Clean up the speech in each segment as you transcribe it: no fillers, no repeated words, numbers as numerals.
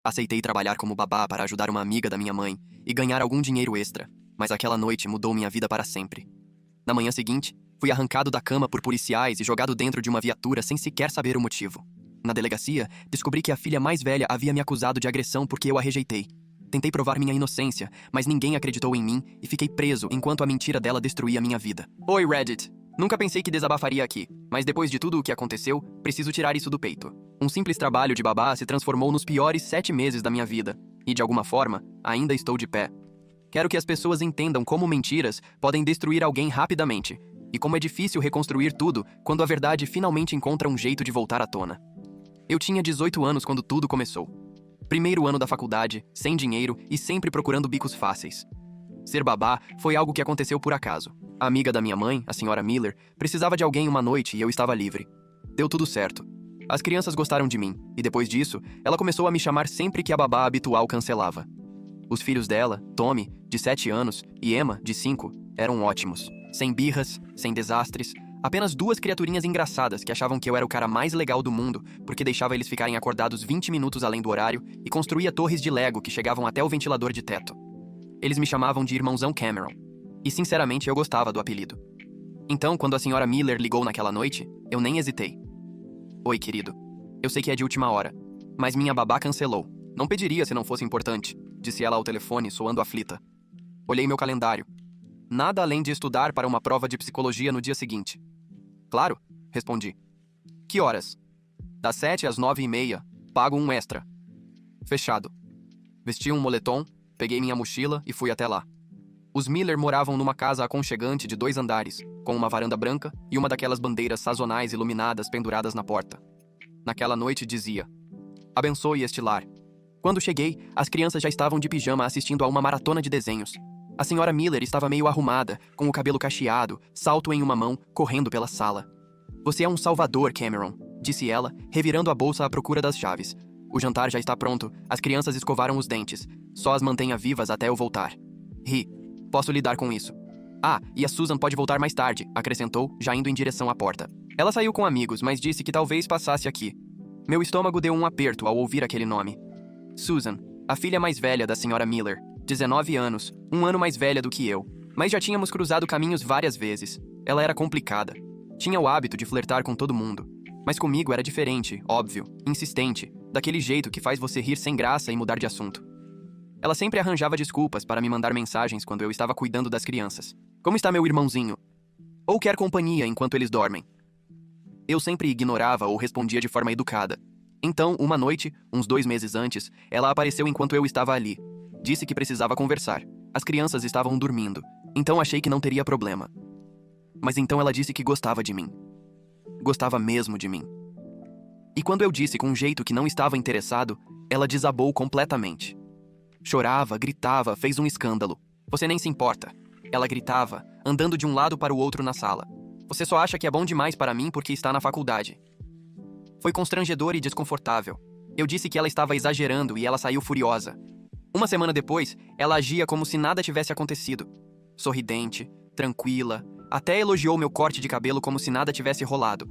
Aceitei trabalhar como babá para ajudar uma amiga da minha mãe e ganhar algum dinheiro extra, mas aquela noite mudou minha vida para sempre. Na manhã seguinte, fui arrancado da cama por policiais e jogado dentro de uma viatura sem sequer saber o motivo. Na delegacia, descobri que a filha mais velha havia me acusado de agressão porque eu a rejeitei. Tentei provar minha inocência, mas ninguém acreditou em mim e fiquei preso enquanto a mentira dela destruía minha vida. Oi, Reddit! Nunca pensei que desabafaria aqui, mas depois de tudo o que aconteceu, preciso tirar isso do peito. Um simples trabalho de babá se transformou nos piores 7 meses da minha vida, e de alguma forma, ainda estou de pé. Quero que as pessoas entendam como mentiras podem destruir alguém rapidamente, e como é difícil reconstruir tudo quando a verdade finalmente encontra um jeito de voltar à tona. Eu tinha 18 anos quando tudo começou. Primeiro ano da faculdade, sem dinheiro e sempre procurando bicos fáceis. Ser babá foi algo que aconteceu por acaso. A amiga da minha mãe, a senhora Miller, precisava de alguém uma noite e eu estava livre. Deu tudo certo. As crianças gostaram de mim, e depois disso, ela começou a me chamar sempre que a babá habitual cancelava. Os filhos dela, Tommy, de 7 anos, e Emma, de 5, eram ótimos. Sem birras, sem desastres, apenas 2 criaturinhas engraçadas que achavam que eu era o cara mais legal do mundo porque deixava eles ficarem acordados 20 minutos além do horário e construía torres de Lego que chegavam até o ventilador de teto. Eles me chamavam de Irmãozão Cameron, e sinceramente eu gostava do apelido. Então, quando a senhora Miller ligou naquela noite, eu nem hesitei. Oi, querido. Eu sei que é de última hora, mas minha babá cancelou. Não pediria se não fosse importante, disse ela ao telefone, soando aflita. Olhei meu calendário. Nada além de estudar para uma prova de psicologia no dia seguinte. Claro, respondi. Que horas? Das 7 às 9h30, pago um extra. Fechado. Vesti um moletom, peguei minha mochila e fui até lá. Os Miller moravam numa casa aconchegante de 2 andares, com uma varanda branca e uma daquelas bandeiras sazonais iluminadas penduradas na porta. Naquela noite dizia: abençoe este lar. Quando cheguei, as crianças já estavam de pijama assistindo a uma maratona de desenhos. A senhora Miller estava meio arrumada, com o cabelo cacheado, salto em uma mão, correndo pela sala. Você é um salvador, Cameron, disse ela, revirando a bolsa à procura das chaves. O jantar já está pronto, as crianças escovaram os dentes. Só as mantenha vivas até eu voltar. Ri. Posso lidar com isso. Ah, e a Susan pode voltar mais tarde, acrescentou, já indo em direção à porta. Ela saiu com amigos, mas disse que talvez passasse aqui. Meu estômago deu um aperto ao ouvir aquele nome. Susan, a filha mais velha da senhora Miller, 19 anos, um ano mais velha do que eu. Mas já tínhamos cruzado caminhos várias vezes. Ela era complicada. Tinha o hábito de flertar com todo mundo. Mas comigo era diferente, óbvio, insistente, daquele jeito que faz você rir sem graça e mudar de assunto. Ela sempre arranjava desculpas para me mandar mensagens quando eu estava cuidando das crianças. Como está meu irmãozinho? Ou quer companhia enquanto eles dormem? Eu sempre ignorava ou respondia de forma educada. Então, uma noite, uns 2 meses antes, ela apareceu enquanto eu estava ali. Disse que precisava conversar. As crianças estavam dormindo, então achei que não teria problema. Mas então ela disse que gostava de mim. Gostava mesmo de mim. E quando eu disse com um jeito que não estava interessado, ela desabou completamente. Chorava, gritava, fez um escândalo. Você nem se importa. Ela gritava, andando de um lado para o outro na sala. Você só acha que é bom demais para mim porque está na faculdade. Foi constrangedor e desconfortável. Eu disse que ela estava exagerando e ela saiu furiosa. Uma semana depois, ela agia como se nada tivesse acontecido. Sorridente, tranquila, até elogiou meu corte de cabelo como se nada tivesse rolado.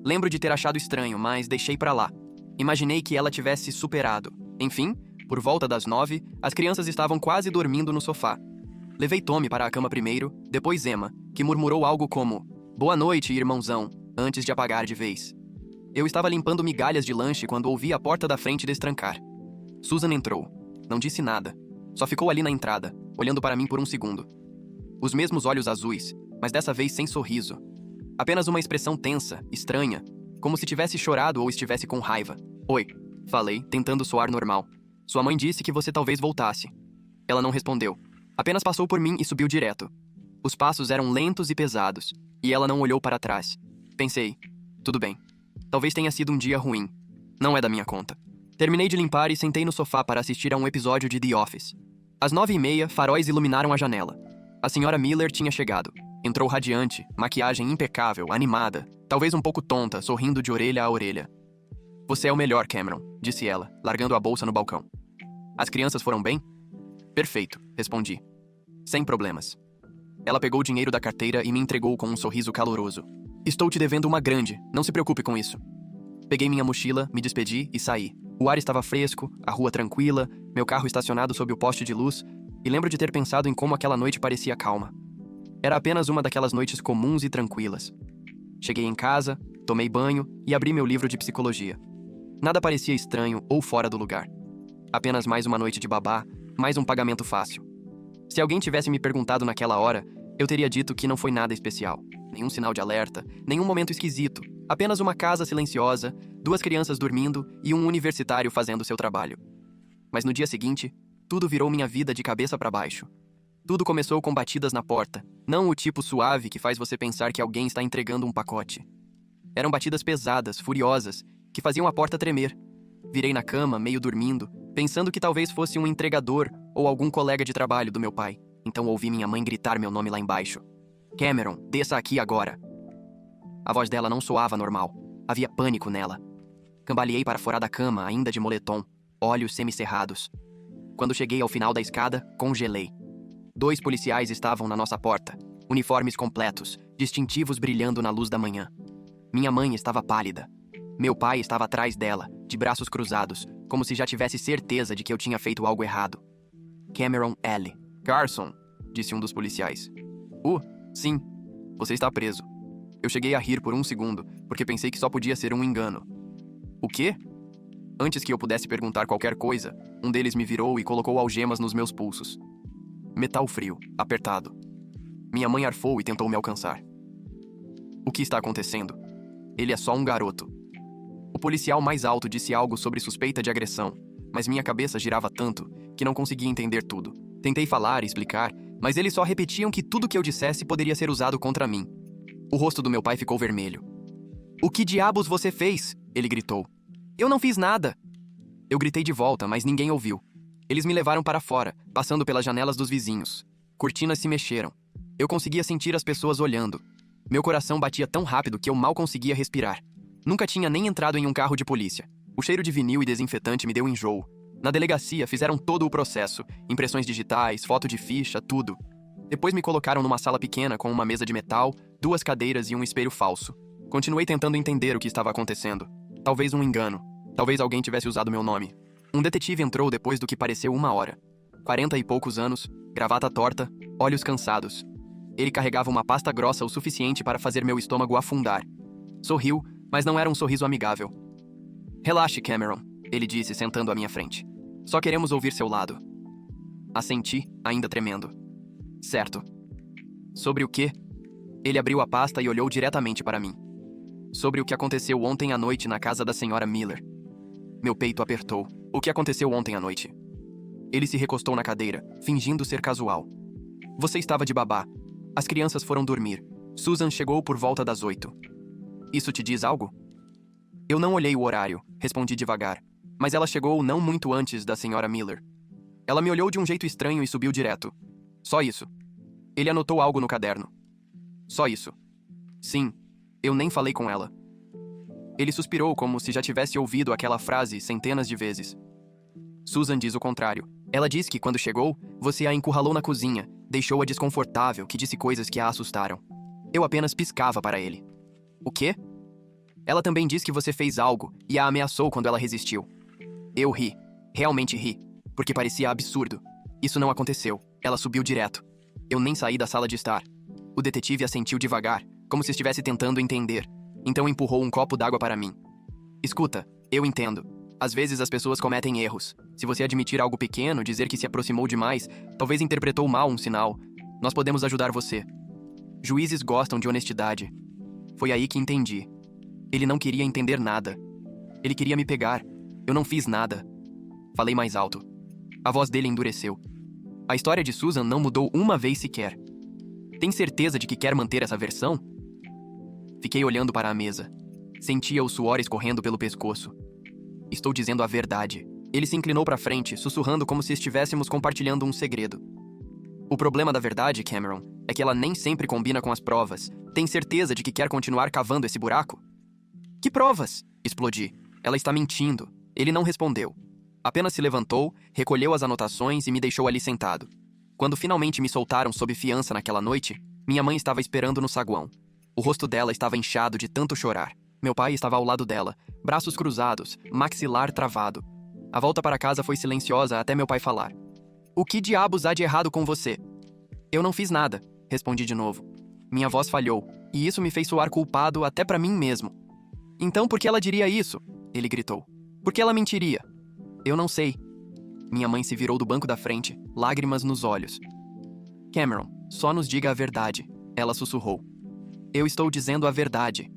Lembro de ter achado estranho, mas deixei pra lá. Imaginei que ela tivesse superado. Enfim, por volta das 9, as crianças estavam quase dormindo no sofá. Levei Tommy para a cama primeiro, depois Emma, que murmurou algo como "Boa noite, irmãozão", antes de apagar de vez. Eu estava limpando migalhas de lanche quando ouvi a porta da frente destrancar. Susan entrou. Não disse nada. Só ficou ali na entrada, olhando para mim por um segundo. Os mesmos olhos azuis, mas dessa vez sem sorriso. Apenas uma expressão tensa, estranha, como se tivesse chorado ou estivesse com raiva. "Oi", falei, tentando soar normal. "Sua mãe disse que você talvez voltasse." Ela não respondeu. Apenas passou por mim e subiu direto. Os passos eram lentos e pesados, e ela não olhou para trás. Pensei, tudo bem. Talvez tenha sido um dia ruim. Não é da minha conta. Terminei de limpar e sentei no sofá para assistir a um episódio de The Office. Às 9h30, faróis iluminaram a janela. A senhora Miller tinha chegado. Entrou radiante, maquiagem impecável, animada, talvez um pouco tonta, sorrindo de orelha a orelha. "Você é o melhor, Cameron", disse ela, largando a bolsa no balcão. "As crianças foram bem?" "Perfeito", respondi. "Sem problemas." Ela pegou o dinheiro da carteira e me entregou com um sorriso caloroso. "Estou te devendo uma grande, não se preocupe com isso." Peguei minha mochila, me despedi e saí. O ar estava fresco, a rua tranquila, meu carro estacionado sob o poste de luz, e lembro de ter pensado em como aquela noite parecia calma. Era apenas uma daquelas noites comuns e tranquilas. Cheguei em casa, tomei banho e abri meu livro de psicologia. Nada parecia estranho ou fora do lugar. Apenas mais uma noite de babá, mais um pagamento fácil. Se alguém tivesse me perguntado naquela hora, eu teria dito que não foi nada especial. Nenhum sinal de alerta, nenhum momento esquisito. Apenas uma casa silenciosa, 2 crianças dormindo e um universitário fazendo seu trabalho. Mas no dia seguinte, tudo virou minha vida de cabeça para baixo. Tudo começou com batidas na porta, não o tipo suave que faz você pensar que alguém está entregando um pacote. Eram batidas pesadas, furiosas, que faziam a porta tremer. Virei na cama, meio dormindo, pensando que talvez fosse um entregador ou algum colega de trabalho do meu pai. Então ouvi minha mãe gritar meu nome lá embaixo. Cameron, desça aqui agora. A voz dela não soava normal. Havia pânico nela. Cambaleei para fora da cama, ainda de moletom, olhos semicerrados. Quando cheguei ao final da escada, congelei. 2 policiais estavam na nossa porta, uniformes completos, distintivos brilhando na luz da manhã. Minha mãe estava pálida. Meu pai estava atrás dela, de braços cruzados, como se já tivesse certeza de que eu tinha feito algo errado. Cameron L. Garson, disse um dos policiais. Sim, você está preso. Eu cheguei a rir por um segundo, porque pensei que só podia ser um engano. O quê? Antes que eu pudesse perguntar qualquer coisa, um deles me virou e colocou algemas nos meus pulsos. Metal frio, apertado. Minha mãe arfou e tentou me alcançar. O que está acontecendo? Ele é só um garoto. O policial mais alto disse algo sobre suspeita de agressão, mas minha cabeça girava tanto que não conseguia entender tudo. Tentei falar e explicar, mas eles só repetiam que tudo que eu dissesse poderia ser usado contra mim. O rosto do meu pai ficou vermelho. O que diabos você fez? Ele gritou. Eu não fiz nada. Eu gritei de volta, mas ninguém ouviu. Eles me levaram para fora, passando pelas janelas dos vizinhos. Cortinas se mexeram. Eu conseguia sentir as pessoas olhando. Meu coração batia tão rápido que eu mal conseguia respirar. Nunca tinha nem entrado em um carro de polícia. O cheiro de vinil e desinfetante me deu enjoo. Na delegacia fizeram todo o processo, impressões digitais, foto de ficha, tudo. Depois me colocaram numa sala pequena com uma mesa de metal, 2 cadeiras e um espelho falso. Continuei tentando entender o que estava acontecendo. Talvez um engano. Talvez alguém tivesse usado meu nome. Um detetive entrou depois do que pareceu 1 hora. 40 e poucos anos, gravata torta, olhos cansados. Ele carregava uma pasta grossa o suficiente para fazer meu estômago afundar. Sorriu, mas não era um sorriso amigável. Relaxe, Cameron, ele disse sentando à minha frente. Só queremos ouvir seu lado. Assenti, ainda tremendo. Certo. Sobre o quê? Ele abriu a pasta e olhou diretamente para mim. Sobre o que aconteceu ontem à noite na casa da senhora Miller. Meu peito apertou. O que aconteceu ontem à noite? Ele se recostou na cadeira, fingindo ser casual. Você estava de babá. As crianças foram dormir. Susan chegou por volta das 8. Isso te diz algo? Eu não olhei o horário, respondi devagar. Mas ela chegou não muito antes da senhora Miller. Ela me olhou de um jeito estranho e subiu direto. Só isso. Ele anotou algo no caderno. Só isso. Sim, eu nem falei com ela. Ele suspirou como se já tivesse ouvido aquela frase centenas de vezes. Susan diz o contrário. Ela diz que, quando chegou, você a encurralou na cozinha, deixou-a desconfortável, que disse coisas que a assustaram. Eu apenas piscava para ele. O quê? Ela também diz que você fez algo e a ameaçou quando ela resistiu. Eu ri. Realmente ri. Porque parecia absurdo. Isso não aconteceu. Ela subiu direto. Eu nem saí da sala de estar. O detetive assentiu devagar, como se estivesse tentando entender. Então empurrou um copo d'água para mim. Escuta, eu entendo. Às vezes as pessoas cometem erros. Se você admitir algo pequeno, dizer que se aproximou demais, talvez interpretou mal um sinal. Nós podemos ajudar você. Juízes gostam de honestidade. Foi aí que entendi. Ele não queria entender nada. Ele queria me pegar. Eu não fiz nada. Falei mais alto. A voz dele endureceu. A história de Susan não mudou uma vez sequer. Tem certeza de que quer manter essa versão? Fiquei olhando para a mesa. Sentia o suor escorrendo pelo pescoço. Estou dizendo a verdade. Ele se inclinou para frente, sussurrando como se estivéssemos compartilhando um segredo. O problema da verdade, Cameron, é que ela nem sempre combina com as provas. Tem certeza de que quer continuar cavando esse buraco? Que provas? Explodi. Ela está mentindo. Ele não respondeu. Apenas se levantou, recolheu as anotações e me deixou ali sentado. Quando finalmente me soltaram sob fiança naquela noite, minha mãe estava esperando no saguão. O rosto dela estava inchado de tanto chorar. Meu pai estava ao lado dela, braços cruzados, maxilar travado. A volta para casa foi silenciosa até meu pai falar. O que diabos há de errado com você? Eu não fiz nada, respondi de novo. Minha voz falhou, e isso me fez soar culpado até para mim mesmo. Então por que ela diria isso? Ele gritou. Por que ela mentiria? Eu não sei. Minha mãe se virou do banco da frente, lágrimas nos olhos. Cameron, só nos diga a verdade, ela sussurrou. Eu estou dizendo a verdade.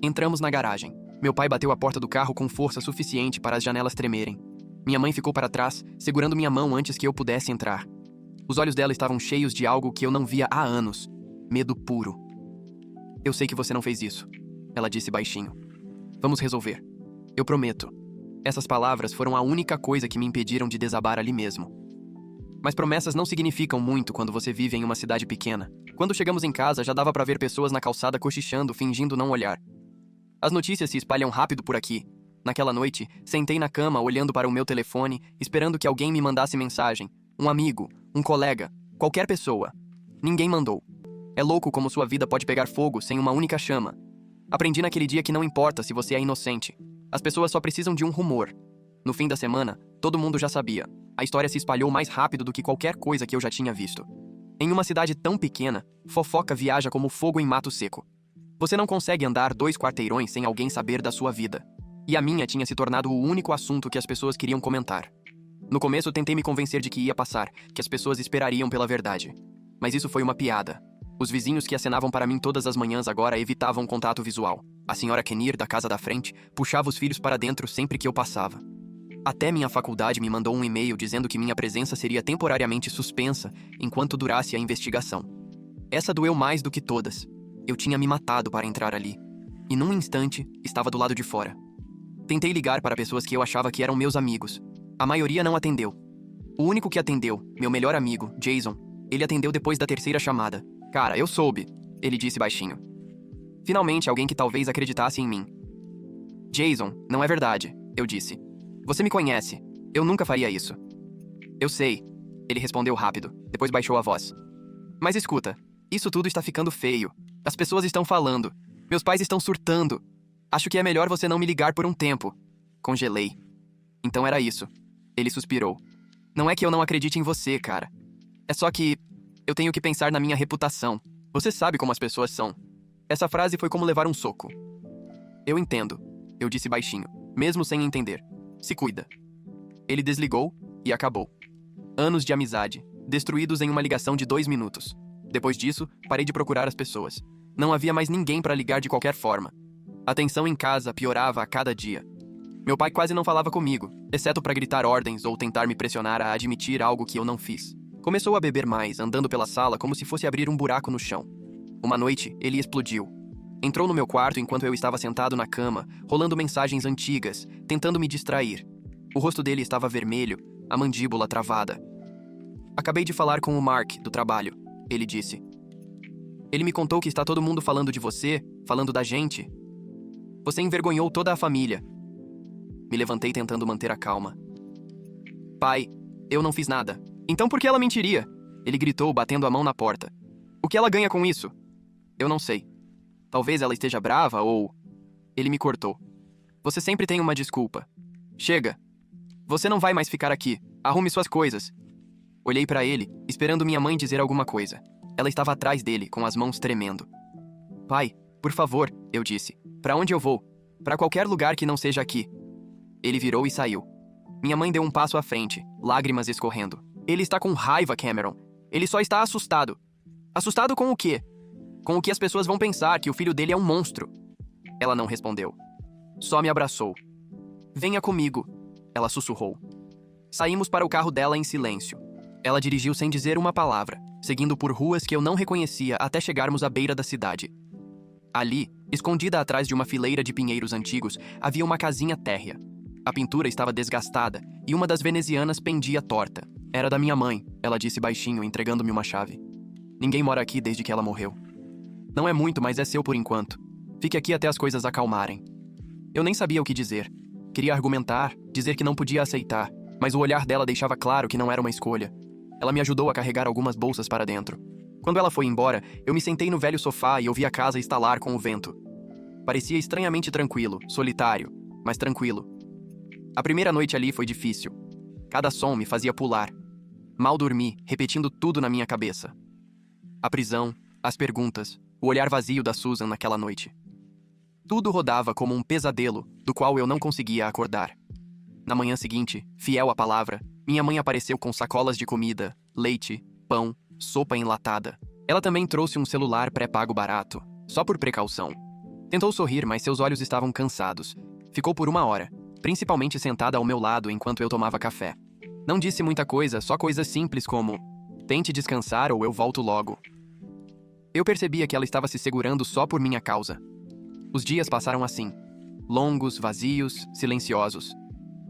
Entramos na garagem. Meu pai bateu a porta do carro com força suficiente para as janelas tremerem. Minha mãe ficou para trás, segurando minha mão antes que eu pudesse entrar. Os olhos dela estavam cheios de algo que eu não via há anos. Medo puro. Eu sei que você não fez isso, ela disse baixinho. Vamos resolver. Eu prometo. Essas palavras foram a única coisa que me impediram de desabar ali mesmo. Mas promessas não significam muito quando você vive em uma cidade pequena. Quando chegamos em casa, já dava para ver pessoas na calçada cochichando, fingindo não olhar. As notícias se espalham rápido por aqui. Naquela noite, sentei na cama olhando para o meu telefone, esperando que alguém me mandasse mensagem. Um amigo, um colega, qualquer pessoa. Ninguém mandou. É louco como sua vida pode pegar fogo sem uma única chama. Aprendi naquele dia que não importa se você é inocente. As pessoas só precisam de um rumor. No fim da semana, todo mundo já sabia. A história se espalhou mais rápido do que qualquer coisa que eu já tinha visto. Em uma cidade tão pequena, fofoca viaja como fogo em mato seco. Você não consegue andar 2 quarteirões sem alguém saber da sua vida. E a minha tinha se tornado o único assunto que as pessoas queriam comentar. No começo, tentei me convencer de que ia passar, que as pessoas esperariam pela verdade. Mas isso foi uma piada. Os vizinhos que acenavam para mim todas as manhãs agora evitavam contato visual. A senhora Kenir, da casa da frente, puxava os filhos para dentro sempre que eu passava. Até minha faculdade me mandou um e-mail dizendo que minha presença seria temporariamente suspensa enquanto durasse a investigação. Essa doeu mais do que todas. Eu tinha me matado para entrar ali. E num instante, estava do lado de fora. Tentei ligar para pessoas que eu achava que eram meus amigos. A maioria não atendeu. O único que atendeu, meu melhor amigo, Jason, ele atendeu depois da 3ª chamada. Cara, eu soube, ele disse baixinho. Finalmente, alguém que talvez acreditasse em mim. Jason, não é verdade, eu disse. Você me conhece. Eu nunca faria isso. Eu sei, ele respondeu rápido, depois baixou a voz. Mas escuta, isso tudo está ficando feio. As pessoas estão falando. Meus pais estão surtando. Acho que é melhor você não me ligar por um tempo. Congelei. Então era isso. Ele suspirou. Não é que eu não acredite em você, cara. É só que eu tenho que pensar na minha reputação. Você sabe como as pessoas são. Essa frase foi como levar um soco. Eu entendo, eu disse baixinho, mesmo sem entender. Se cuida. Ele desligou e acabou. Anos de amizade, destruídos em uma ligação de 2 minutos. Depois disso, parei de procurar as pessoas. Não havia mais ninguém para ligar de qualquer forma. A tensão em casa piorava a cada dia. Meu pai quase não falava comigo, exceto para gritar ordens ou tentar me pressionar a admitir algo que eu não fiz. Começou a beber mais, andando pela sala como se fosse abrir um buraco no chão. Uma noite, ele explodiu. Entrou no meu quarto enquanto eu estava sentado na cama, rolando mensagens antigas, tentando me distrair. O rosto dele estava vermelho, a mandíbula travada. Acabei de falar com o Mark, do trabalho, ele disse. Ele me contou que está todo mundo falando de você, falando da gente. Você envergonhou toda a família. Me levantei tentando manter a calma. Pai, eu não fiz nada. Então por que ela mentiria? Ele gritou, batendo a mão na porta. O que ela ganha com isso? Eu não sei. Talvez ela esteja brava ou... Ele me cortou. Você sempre tem uma desculpa. Chega. Você não vai mais ficar aqui. Arrume suas coisas. Olhei para ele, esperando minha mãe dizer alguma coisa. Ela estava atrás dele, com as mãos tremendo. Pai, por favor, eu disse. Para onde eu vou? Para qualquer lugar que não seja aqui. Ele virou e saiu. Minha mãe deu um passo à frente, lágrimas escorrendo. Ele está com raiva, Cameron. Ele só está assustado. Assustado com o quê? Com o que as pessoas vão pensar, que o filho dele é um monstro. Ela não respondeu. Só me abraçou. Venha comigo, ela sussurrou. Saímos para o carro dela em silêncio. Ela dirigiu sem dizer uma palavra, seguindo por ruas que eu não reconhecia até chegarmos à beira da cidade. Ali, escondida atrás de uma fileira de pinheiros antigos, havia uma casinha térrea. A pintura estava desgastada e uma das venezianas pendia torta. Era da minha mãe, ela disse baixinho, entregando-me uma chave. Ninguém mora aqui desde que ela morreu. Não é muito, mas é seu por enquanto. Fique aqui até as coisas acalmarem. Eu nem sabia o que dizer. Queria argumentar, dizer que não podia aceitar, mas o olhar dela deixava claro que não era uma escolha. Ela me ajudou a carregar algumas bolsas para dentro. Quando ela foi embora, eu me sentei no velho sofá e ouvi a casa estalar com o vento. Parecia estranhamente tranquilo, solitário, mas tranquilo. A primeira noite ali foi difícil. Cada som me fazia pular. Mal dormi, repetindo tudo na minha cabeça. A prisão, as perguntas, o olhar vazio da Susan naquela noite. Tudo rodava como um pesadelo, do qual eu não conseguia acordar. Na manhã seguinte, fiel à palavra, minha mãe apareceu com sacolas de comida, leite, pão, sopa enlatada. Ela também trouxe um celular pré-pago barato, só por precaução. Tentou sorrir, mas seus olhos estavam cansados. Ficou por 1 hora, principalmente sentada ao meu lado enquanto eu tomava café. Não disse muita coisa, só coisas simples como: tente descansar ou eu volto logo. Eu percebia que ela estava se segurando só por minha causa. Os dias passaram assim, longos, vazios, silenciosos.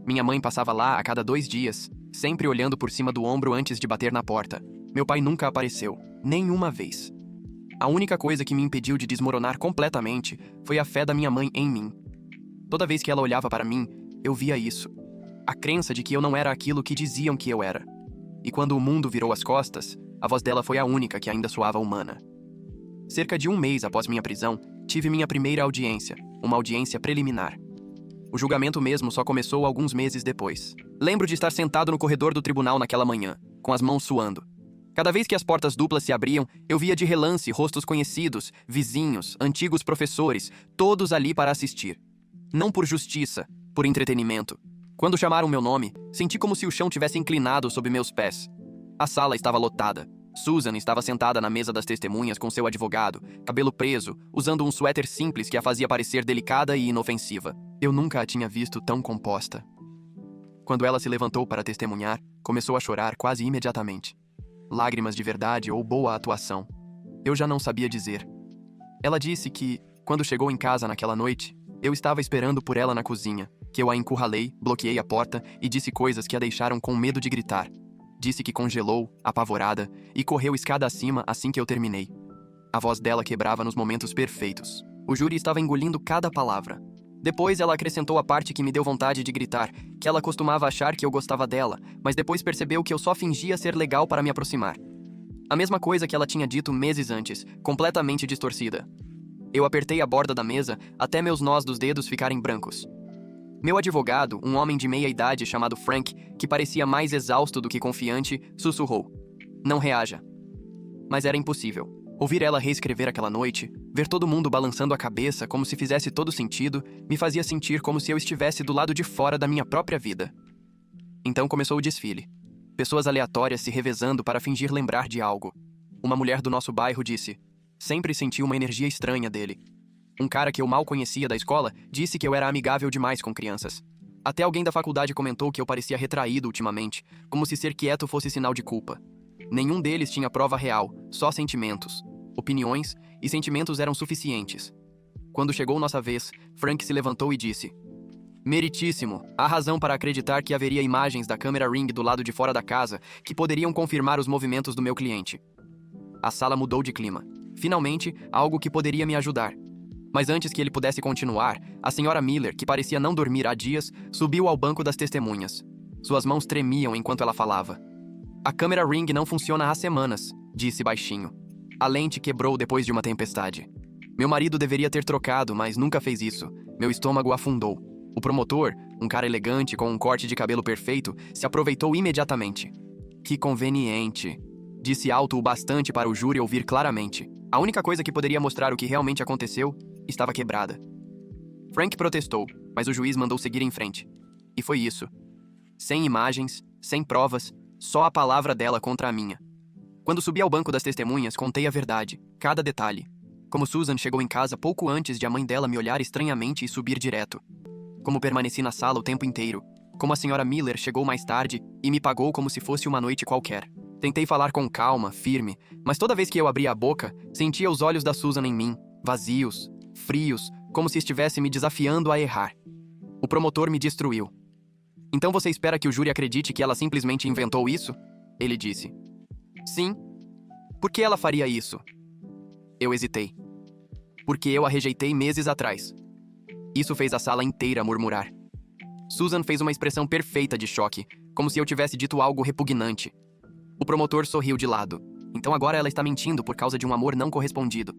Minha mãe passava lá a cada 2 dias, sempre olhando por cima do ombro antes de bater na porta. Meu pai nunca apareceu, nenhuma vez. A única coisa que me impediu de desmoronar completamente foi a fé da minha mãe em mim. Toda vez que ela olhava para mim, eu via isso. A crença de que eu não era aquilo que diziam que eu era. E quando o mundo virou as costas, a voz dela foi a única que ainda soava humana. Cerca de 1 mês após minha prisão, tive minha primeira audiência, uma audiência preliminar. O julgamento mesmo só começou alguns meses depois. Lembro de estar sentado no corredor do tribunal naquela manhã, com as mãos suando. Cada vez que as portas duplas se abriam, eu via de relance rostos conhecidos, vizinhos, antigos professores, todos ali para assistir. Não por justiça, por entretenimento. Quando chamaram meu nome, senti como se o chão tivesse inclinado sob meus pés. A sala estava lotada. Susan estava sentada na mesa das testemunhas com seu advogado, cabelo preso, usando um suéter simples que a fazia parecer delicada e inofensiva. Eu nunca a tinha visto tão composta. Quando ela se levantou para testemunhar, começou a chorar quase imediatamente. Lágrimas de verdade ou boa atuação. Eu já não sabia dizer. Ela disse que, quando chegou em casa naquela noite, eu estava esperando por ela na cozinha, que eu a encurralei, bloqueei a porta e disse coisas que a deixaram com medo de gritar. Disse que congelou, apavorada, e correu escada acima assim que eu terminei. A voz dela quebrava nos momentos perfeitos. O júri estava engolindo cada palavra. Depois ela acrescentou a parte que me deu vontade de gritar, que ela costumava achar que eu gostava dela, mas depois percebeu que eu só fingia ser legal para me aproximar. A mesma coisa que ela tinha dito meses antes, completamente distorcida. Eu apertei a borda da mesa até meus nós dos dedos ficarem brancos. Meu advogado, um homem de meia idade chamado Frank, que parecia mais exausto do que confiante, sussurrou: "Não reaja." Mas era impossível. Ouvir ela reescrever aquela noite, ver todo mundo balançando a cabeça como se fizesse todo sentido, me fazia sentir como se eu estivesse do lado de fora da minha própria vida. Então começou o desfile. Pessoas aleatórias se revezando para fingir lembrar de algo. Uma mulher do nosso bairro disse: "Sempre senti uma energia estranha dele." Um cara que eu mal conhecia da escola disse que eu era amigável demais com crianças. Até alguém da faculdade comentou que eu parecia retraído ultimamente, como se ser quieto fosse sinal de culpa. Nenhum deles tinha prova real, só sentimentos. Opiniões e sentimentos eram suficientes. Quando chegou nossa vez, Frank se levantou e disse: "Meritíssimo, há razão para acreditar que haveria imagens da câmera Ring do lado de fora da casa que poderiam confirmar os movimentos do meu cliente." A sala mudou de clima. Finalmente, algo que poderia me ajudar. Mas antes que ele pudesse continuar, a senhora Miller, que parecia não dormir há dias, subiu ao banco das testemunhas. Suas mãos tremiam enquanto ela falava. "A câmera Ring não funciona há semanas", disse baixinho. "A lente quebrou depois de uma tempestade. Meu marido deveria ter trocado, mas nunca fez isso. Meu estômago afundou. O promotor, um cara elegante com um corte de cabelo perfeito, se aproveitou imediatamente." "Que conveniente", disse alto o bastante para o júri ouvir claramente. A única coisa que poderia mostrar o que realmente aconteceu estava quebrada. Frank protestou, mas o juiz mandou seguir em frente. E foi isso. Sem imagens, sem provas, só a palavra dela contra a minha. Quando subi ao banco das testemunhas, contei a verdade, cada detalhe. Como Susan chegou em casa pouco antes de a mãe dela me olhar estranhamente e subir direto. Como permaneci na sala o tempo inteiro. Como a senhora Miller chegou mais tarde e me pagou como se fosse uma noite qualquer. Tentei falar com calma, firme, mas toda vez que eu abria a boca, sentia os olhos da Susan em mim, vazios, frios, como se estivesse me desafiando a errar. O promotor me destruiu. "Então você espera que o júri acredite que ela simplesmente inventou isso?" Ele disse. "Sim. Por que ela faria isso?" Eu hesitei. "Porque eu a rejeitei meses atrás." Isso fez a sala inteira murmurar. Susan fez uma expressão perfeita de choque, como se eu tivesse dito algo repugnante. O promotor sorriu de lado. "Então agora ela está mentindo por causa de um amor não correspondido.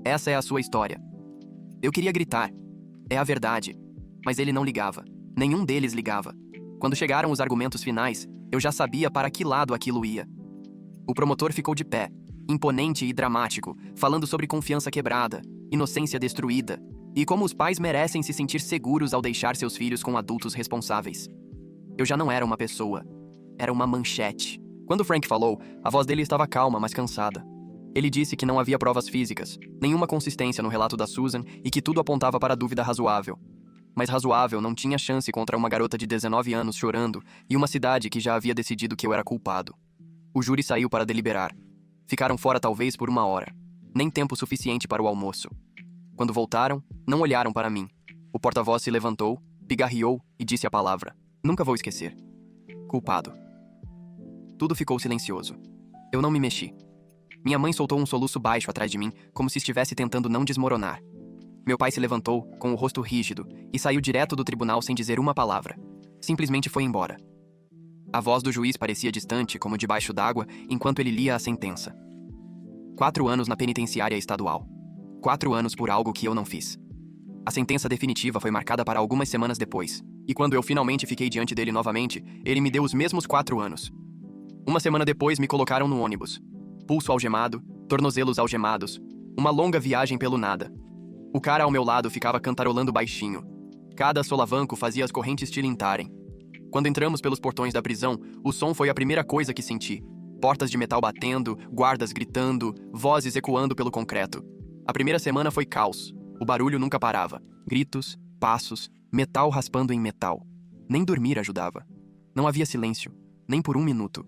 Essa é a sua história." Eu queria gritar. É a verdade. Mas ele não ligava. Nenhum deles ligava. Quando chegaram os argumentos finais, eu já sabia para que lado aquilo ia. O promotor ficou de pé, imponente e dramático, falando sobre confiança quebrada, inocência destruída, e como os pais merecem se sentir seguros ao deixar seus filhos com adultos responsáveis. Eu já não era uma pessoa. Era uma manchete. Quando Frank falou, a voz dele estava calma, mas cansada. Ele disse que não havia provas físicas, nenhuma consistência no relato da Susan e que tudo apontava para dúvida razoável. Mas razoável não tinha chance contra uma garota de 19 anos chorando e uma cidade que já havia decidido que eu era culpado. O júri saiu para deliberar. Ficaram fora talvez por 1 hora. Nem tempo suficiente para o almoço. Quando voltaram, não olharam para mim. O porta-voz se levantou, pigarreou e disse a palavra. Nunca vou esquecer. Culpado. Tudo ficou silencioso. Eu não me mexi. Minha mãe soltou um soluço baixo atrás de mim, como se estivesse tentando não desmoronar. Meu pai se levantou, com o rosto rígido, e saiu direto do tribunal sem dizer uma palavra. Simplesmente foi embora. A voz do juiz parecia distante, como debaixo d'água, enquanto ele lia a sentença. 4 anos na penitenciária estadual. 4 anos por algo que eu não fiz. A sentença definitiva foi marcada para algumas semanas depois, e quando eu finalmente fiquei diante dele novamente, ele me deu os mesmos 4 anos. 1 semana depois me colocaram no ônibus. Pulso algemado, tornozelos algemados, uma longa viagem pelo nada. O cara ao meu lado ficava cantarolando baixinho. Cada solavanco fazia as correntes tilintarem. Quando entramos pelos portões da prisão, o som foi a primeira coisa que senti. Portas de metal batendo, guardas gritando, vozes ecoando pelo concreto. A primeira semana foi caos. O barulho nunca parava. Gritos, passos, metal raspando em metal. Nem dormir ajudava. Não havia silêncio, nem por 1 minuto.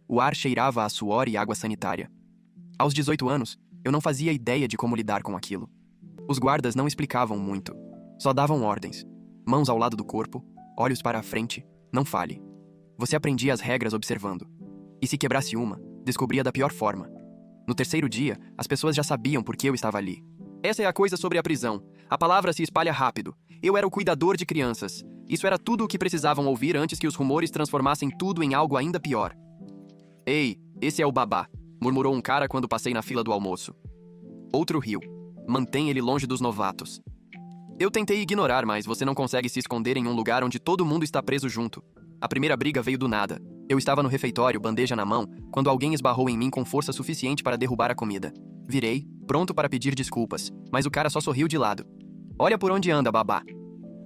O ar cheirava a suor e água sanitária. Aos 18 anos, eu não fazia ideia de como lidar com aquilo. Os guardas não explicavam muito. Só davam ordens. Mãos ao lado do corpo, olhos para a frente, não fale. Você aprendia as regras observando. E se quebrasse uma, descobria da pior forma. No 3º dia, as pessoas já sabiam por que eu estava ali. Essa é a coisa sobre a prisão. A palavra se espalha rápido. Eu era o cuidador de crianças. Isso era tudo o que precisavam ouvir antes que os rumores transformassem tudo em algo ainda pior. Ei, esse é o babá, murmurou um cara quando passei na fila do almoço. Outro riu. Mantém ele longe dos novatos. Eu tentei ignorar, mas você não consegue se esconder em um lugar onde todo mundo está preso junto. A primeira briga veio do nada. Eu estava no refeitório, bandeja na mão, quando alguém esbarrou em mim com força suficiente para derrubar a comida. Virei, pronto para pedir desculpas, mas o cara só sorriu de lado. Olha por onde anda, babá.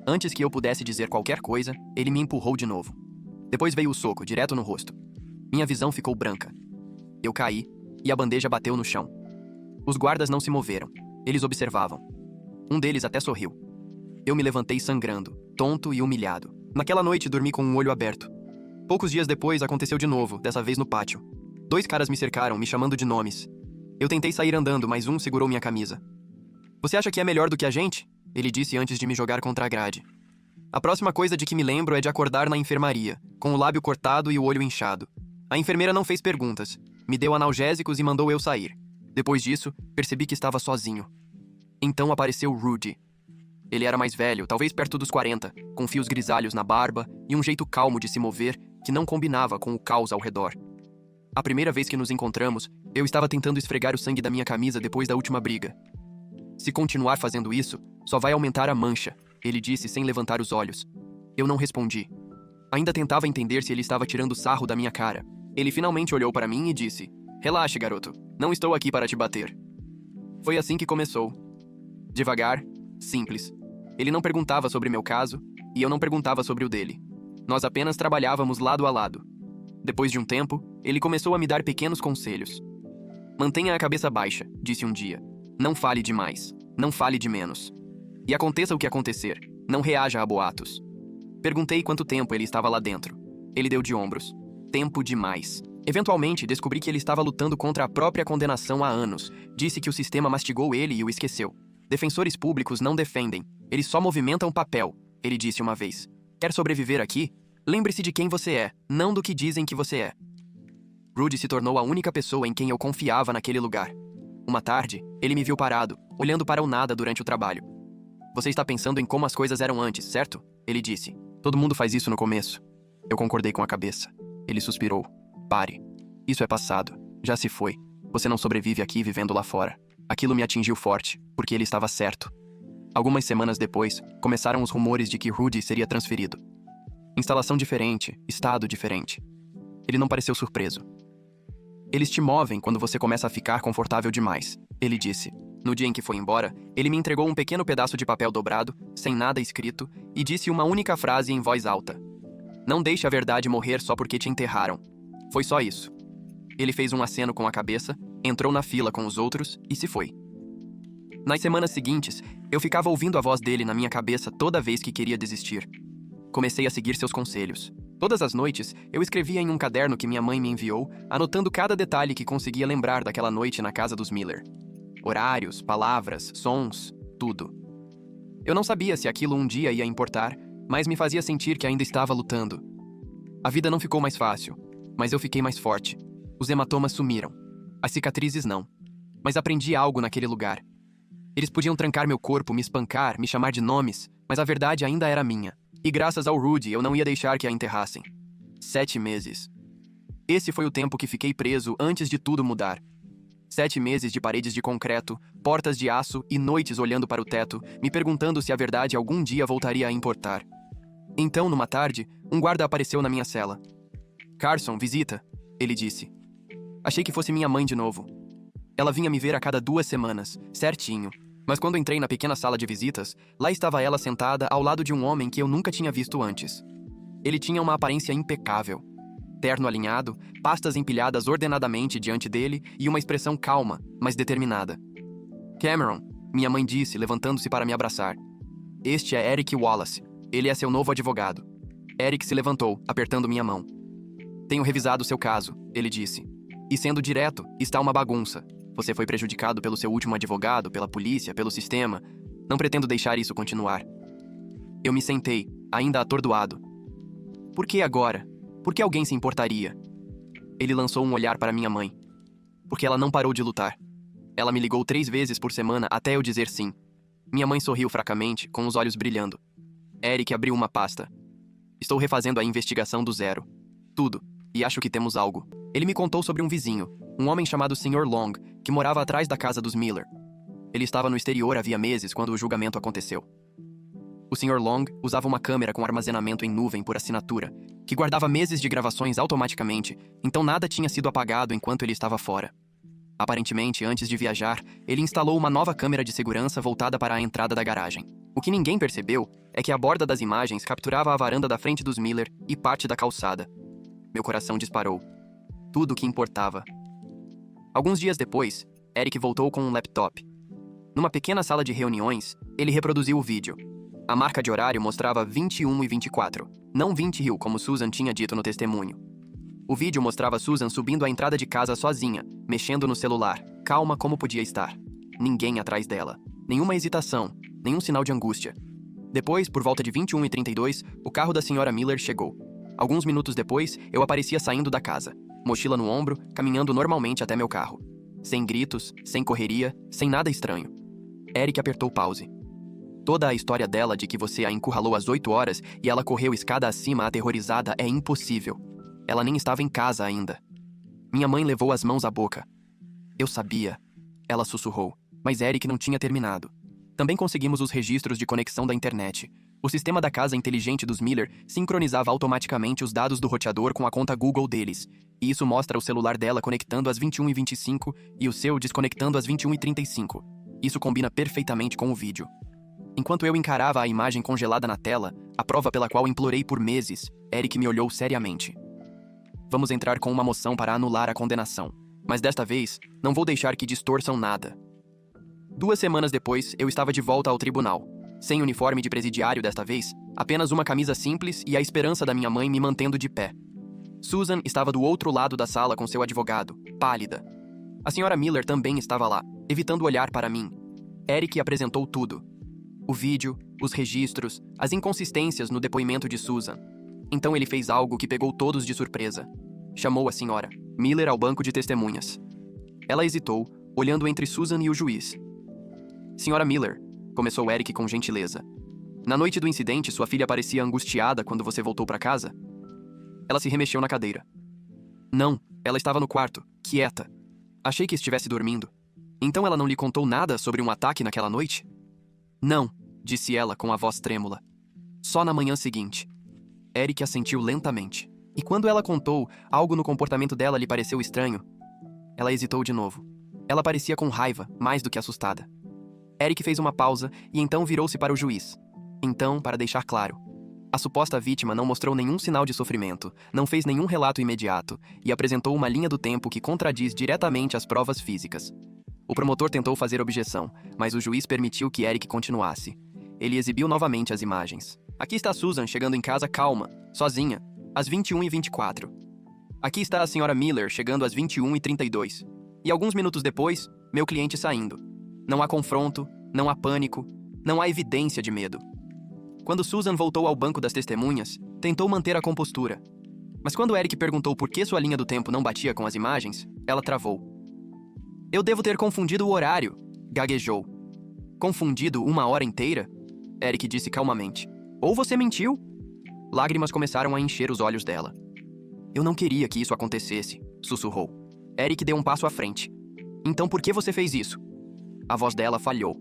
Antes que eu pudesse dizer qualquer coisa, ele me empurrou de novo. Depois veio o soco, direto no rosto. Minha visão ficou branca. Eu caí, e a bandeja bateu no chão. Os guardas não se moveram. Eles observavam. Um deles até sorriu. Eu me levantei sangrando, tonto e humilhado. Naquela noite dormi com um olho aberto. Poucos dias depois aconteceu de novo, dessa vez no pátio. 2 caras me cercaram, me chamando de nomes. Eu tentei sair andando, mas um segurou minha camisa. Você acha que é melhor do que a gente? Ele disse antes de me jogar contra a grade. A próxima coisa de que me lembro é de acordar na enfermaria, com o lábio cortado e o olho inchado. A enfermeira não fez perguntas, me deu analgésicos e mandou eu sair. Depois disso, percebi que estava sozinho. Então apareceu Rudy. Ele era mais velho, talvez perto dos 40, com fios grisalhos na barba e um jeito calmo de se mover que não combinava com o caos ao redor. A primeira vez que nos encontramos, eu estava tentando esfregar o sangue da minha camisa depois da última briga. Se continuar fazendo isso, só vai aumentar a mancha, ele disse sem levantar os olhos. Eu não respondi. Ainda tentava entender se ele estava tirando sarro da minha cara. Ele finalmente olhou para mim e disse: Relaxe, garoto. Não estou aqui para te bater. Foi assim que começou. Devagar, simples. Ele não perguntava sobre meu caso, e eu não perguntava sobre o dele. Nós apenas trabalhávamos lado a lado. Depois de um tempo, ele começou a me dar pequenos conselhos. Mantenha a cabeça baixa, disse um dia. Não fale demais. Não fale de menos. E aconteça o que acontecer, não reaja a boatos. Perguntei quanto tempo ele estava lá dentro. Ele deu de ombros. Tempo demais. Eventualmente, descobri que ele estava lutando contra a própria condenação há anos. Disse que o sistema mastigou ele e o esqueceu. Defensores públicos não defendem. Eles só movimentam papel, ele disse uma vez. Quer sobreviver aqui? Lembre-se de quem você é, não do que dizem que você é. Rudy se tornou a única pessoa em quem eu confiava naquele lugar. Uma tarde, ele me viu parado, olhando para o nada durante o trabalho. Você está pensando em como as coisas eram antes, certo? Ele disse. Todo mundo faz isso no começo. Eu concordei com a cabeça. Ele suspirou. Pare. Isso é passado. Já se foi. Você não sobrevive aqui vivendo lá fora. Aquilo me atingiu forte, porque ele estava certo. Algumas semanas depois, começaram os rumores de que Rudy seria transferido. Instalação diferente, estado diferente. Ele não pareceu surpreso. Eles te movem quando você começa a ficar confortável demais, ele disse. No dia em que foi embora, ele me entregou um pequeno pedaço de papel dobrado, sem nada escrito, e disse uma única frase em voz alta. Não deixe a verdade morrer só porque te enterraram. Foi só isso. Ele fez um aceno com a cabeça, entrou na fila com os outros e se foi. Nas semanas seguintes, eu ficava ouvindo a voz dele na minha cabeça toda vez que queria desistir. Comecei a seguir seus conselhos. Todas as noites, eu escrevia em um caderno que minha mãe me enviou, anotando cada detalhe que conseguia lembrar daquela noite na casa dos Miller. Horários, palavras, sons, tudo. Eu não sabia se aquilo um dia ia importar, mas me fazia sentir que ainda estava lutando. A vida não ficou mais fácil, mas eu fiquei mais forte. Os hematomas sumiram. As cicatrizes não. Mas aprendi algo naquele lugar. Eles podiam trancar meu corpo, me espancar, me chamar de nomes, mas a verdade ainda era minha. E graças ao Rudy, eu não ia deixar que a enterrassem. 7 meses. Esse foi o tempo que fiquei preso antes de tudo mudar. 7 meses de paredes de concreto, portas de aço e noites olhando para o teto, me perguntando se a verdade algum dia voltaria a importar. Então, numa tarde, um guarda apareceu na minha cela. Carson, visita, ele disse. Achei que fosse minha mãe de novo. Ela vinha me ver a cada 2 semanas, certinho. Mas quando entrei na pequena sala de visitas, lá estava ela sentada ao lado de um homem que eu nunca tinha visto antes. Ele tinha uma aparência impecável. Terno alinhado, pastas empilhadas ordenadamente diante dele e uma expressão calma, mas determinada. Cameron, minha mãe disse, levantando-se para me abraçar. Este é Eric Wallace. Ele é seu novo advogado. Eric se levantou, apertando minha mão. Tenho revisado seu caso, ele disse. E sendo direto, está uma bagunça. Você foi prejudicado pelo seu último advogado, pela polícia, pelo sistema. Não pretendo deixar isso continuar. Eu me sentei, ainda atordoado. Por que agora? Por que alguém se importaria? Ele lançou um olhar para minha mãe. Porque ela não parou de lutar. Ela me ligou 3 vezes por semana até eu dizer sim. Minha mãe sorriu fracamente, com os olhos brilhando. Eric abriu uma pasta. Estou refazendo a investigação do zero. Tudo. E acho que temos algo. Ele me contou sobre um vizinho, um homem chamado Sr. Long, que morava atrás da casa dos Miller. Ele estava no exterior havia meses quando o julgamento aconteceu. O Sr. Long usava uma câmera com armazenamento em nuvem por assinatura, que guardava meses de gravações automaticamente, então nada tinha sido apagado enquanto ele estava fora. Aparentemente, antes de viajar, ele instalou uma nova câmera de segurança voltada para a entrada da garagem. O que ninguém percebeu é que a borda das imagens capturava a varanda da frente dos Miller e parte da calçada. Meu coração disparou. Tudo o que importava. Alguns dias depois, Eric voltou com um laptop. Numa pequena sala de reuniões, ele reproduziu o vídeo. A marca de horário mostrava 21h24, não 20h, como Susan tinha dito no testemunho. O vídeo mostrava Susan subindo a entrada de casa sozinha, mexendo no celular, calma como podia estar. Ninguém atrás dela. Nenhuma hesitação, nenhum sinal de angústia. Depois, por volta de 21h32, o carro da Sra. Miller chegou. Alguns minutos depois, eu aparecia saindo da casa, mochila no ombro, caminhando normalmente até meu carro. Sem gritos, sem correria, sem nada estranho. Eric apertou pause. Toda a história dela de que você a encurralou às 8 horas e ela correu escada acima aterrorizada é impossível. Ela nem estava em casa ainda. Minha mãe levou as mãos à boca. Eu sabia. Ela sussurrou, mas Eric não tinha terminado. Também conseguimos os registros de conexão da internet. O sistema da casa inteligente dos Miller sincronizava automaticamente os dados do roteador com a conta Google deles, e isso mostra o celular dela conectando às 21h25 e o seu desconectando às 21h35. Isso combina perfeitamente com o vídeo. Enquanto eu encarava a imagem congelada na tela, a prova pela qual implorei por meses, Eric me olhou seriamente. Vamos entrar com uma moção para anular a condenação, mas desta vez, não vou deixar que distorçam nada. 2 semanas depois, eu estava de volta ao tribunal. Sem uniforme de presidiário desta vez, apenas uma camisa simples e a esperança da minha mãe me mantendo de pé. Susan estava do outro lado da sala com seu advogado, pálida. A Sra. Miller também estava lá, evitando olhar para mim. Eric apresentou tudo. O vídeo, os registros, as inconsistências no depoimento de Susan. Então ele fez algo que pegou todos de surpresa. Chamou a Sra. Miller ao banco de testemunhas. Ela hesitou, olhando entre Susan e o juiz. Sra. Miller, começou Eric com gentileza. Na noite do incidente, sua filha parecia angustiada quando você voltou para casa? Ela se remexeu na cadeira. Não, ela estava no quarto, quieta. Achei que estivesse dormindo. Então ela não lhe contou nada sobre um ataque naquela noite? Não, disse ela com a voz trêmula. Só na manhã seguinte. Eric assentiu lentamente. E quando ela contou, algo no comportamento dela lhe pareceu estranho. Ela hesitou de novo. Ela parecia com raiva, mais do que assustada. Eric fez uma pausa e então virou-se para o juiz. Então, para deixar claro, a suposta vítima não mostrou nenhum sinal de sofrimento, não fez nenhum relato imediato e apresentou uma linha do tempo que contradiz diretamente as provas físicas. O promotor tentou fazer objeção, mas o juiz permitiu que Eric continuasse. Ele exibiu novamente as imagens. Aqui está Susan chegando em casa calma, sozinha, às 21h24. Aqui está a senhora Miller chegando às 21h32. E alguns minutos depois, meu cliente saindo. Não há confronto, não há pânico, não há evidência de medo. Quando Susan voltou ao banco das testemunhas, tentou manter a compostura. Mas quando Eric perguntou por que sua linha do tempo não batia com as imagens, ela travou. Eu devo ter confundido o horário, gaguejou. Confundido uma hora inteira? Eric disse calmamente. Ou você mentiu? Lágrimas começaram a encher os olhos dela. Eu não queria que isso acontecesse, sussurrou. Eric deu um passo à frente. Então por que você fez isso? A voz dela falhou.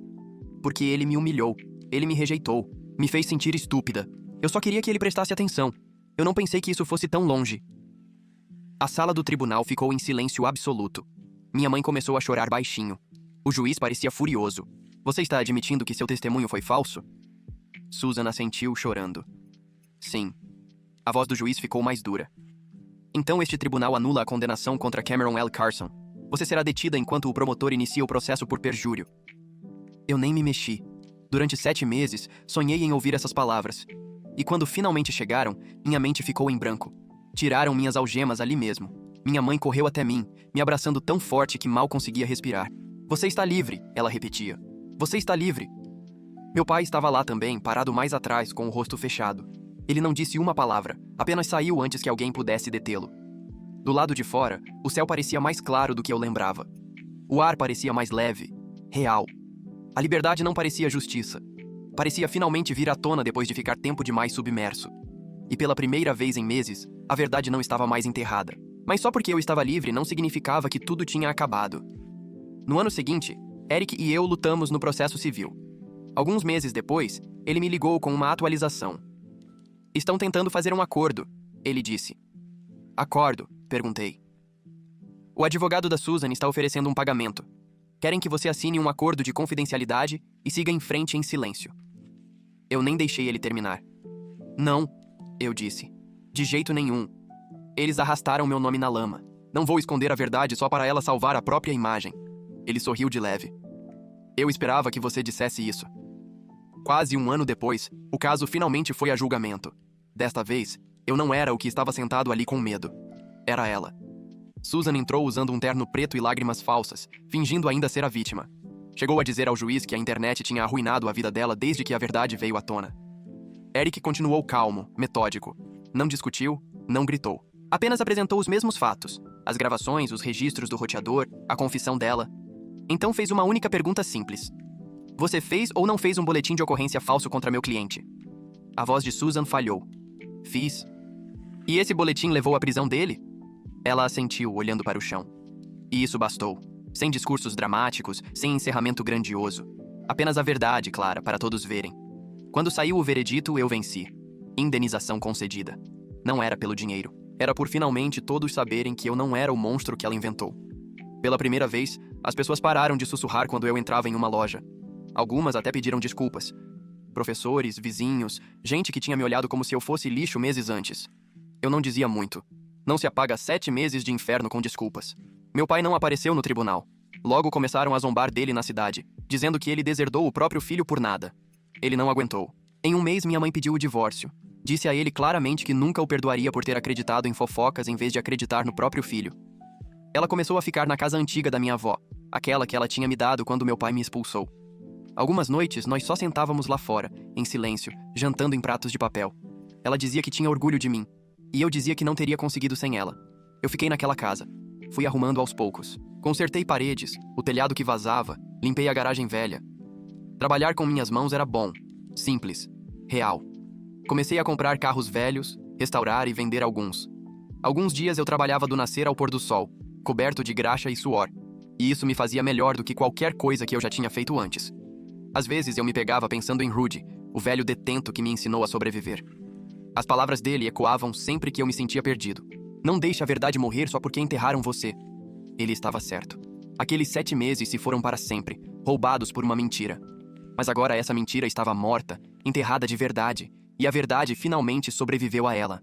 Porque ele me humilhou, ele me rejeitou, me fez sentir estúpida. Eu só queria que ele prestasse atenção. Eu não pensei que isso fosse tão longe. A sala do tribunal ficou em silêncio absoluto. Minha mãe começou a chorar baixinho. O juiz parecia furioso. Você está admitindo que seu testemunho foi falso? Susan assentiu, chorando. Sim. A voz do juiz ficou mais dura. Então este tribunal anula a condenação contra Cameron L. Carson. Você será detida enquanto o promotor inicia o processo por perjúrio. Eu nem me mexi. Durante 7 meses, sonhei em ouvir essas palavras. E quando finalmente chegaram, minha mente ficou em branco. Tiraram minhas algemas ali mesmo. Minha mãe correu até mim, me abraçando tão forte que mal conseguia respirar. Você está livre, ela repetia. Você está livre. Meu pai estava lá também, parado mais atrás, com o rosto fechado. Ele não disse uma palavra, apenas saiu antes que alguém pudesse detê-lo. Do lado de fora, o céu parecia mais claro do que eu lembrava. O ar parecia mais leve, real. A liberdade não parecia justiça. Parecia finalmente vir à tona depois de ficar tempo demais submerso. E pela primeira vez em meses, a verdade não estava mais enterrada. Mas só porque eu estava livre não significava que tudo tinha acabado. No ano seguinte, Eric e eu lutamos no processo civil. Alguns meses depois, ele me ligou com uma atualização. Estão tentando fazer um acordo, ele disse. Acordo? Perguntei. O advogado da Susan está oferecendo um pagamento. Querem que você assine um acordo de confidencialidade e siga em frente em silêncio. Eu nem deixei ele terminar. Não, eu disse. De jeito nenhum. Eles arrastaram meu nome na lama. Não vou esconder a verdade só para ela salvar a própria imagem. Ele sorriu de leve. Eu esperava que você dissesse isso. Quase um ano depois, o caso finalmente foi a julgamento. Desta vez, eu não era o que estava sentado ali com medo. Era ela. Susan entrou usando um terno preto e lágrimas falsas, fingindo ainda ser a vítima. Chegou a dizer ao juiz que a internet tinha arruinado a vida dela desde que a verdade veio à tona. Eric continuou calmo, metódico. Não discutiu, não gritou. Apenas apresentou os mesmos fatos. As gravações, os registros do roteador, a confissão dela. Então fez uma única pergunta simples. Você fez ou não fez um boletim de ocorrência falso contra meu cliente? A voz de Susan falhou. Fiz. E esse boletim levou à prisão dele? Ela assentiu, olhando para o chão. E isso bastou. Sem discursos dramáticos, sem encerramento grandioso. Apenas a verdade, clara, para todos verem. Quando saiu o veredito, eu venci. Indenização concedida. Não era pelo dinheiro. Era por finalmente todos saberem que eu não era o monstro que ela inventou. Pela primeira vez, as pessoas pararam de sussurrar quando eu entrava em uma loja. Algumas até pediram desculpas. Professores, vizinhos, gente que tinha me olhado como se eu fosse lixo meses antes. Eu não dizia muito. Não se apaga 7 meses de inferno com desculpas. Meu pai não apareceu no tribunal. Logo começaram a zombar dele na cidade, dizendo que ele deserdou o próprio filho por nada. Ele não aguentou. Em um mês, minha mãe pediu o divórcio. Disse a ele claramente que nunca o perdoaria por ter acreditado em fofocas em vez de acreditar no próprio filho. Ela começou a ficar na casa antiga da minha avó, aquela que ela tinha me dado quando meu pai me expulsou. Algumas noites, nós só sentávamos lá fora, em silêncio, jantando em pratos de papel. Ela dizia que tinha orgulho de mim. E eu dizia que não teria conseguido sem ela. Eu fiquei naquela casa. Fui arrumando aos poucos. Consertei paredes, o telhado que vazava, limpei a garagem velha. Trabalhar com minhas mãos era bom, simples, real. Comecei a comprar carros velhos, restaurar e vender alguns. Alguns dias eu trabalhava do nascer ao pôr do sol, coberto de graxa e suor. E isso me fazia melhor do que qualquer coisa que eu já tinha feito antes. Às vezes eu me pegava pensando em Rudy, o velho detento que me ensinou a sobreviver. As palavras dele ecoavam sempre que eu me sentia perdido. Não deixe a verdade morrer só porque enterraram você. Ele estava certo. Aqueles 7 meses se foram para sempre, roubados por uma mentira. Mas agora essa mentira estava morta, enterrada de verdade, e a verdade finalmente sobreviveu a ela.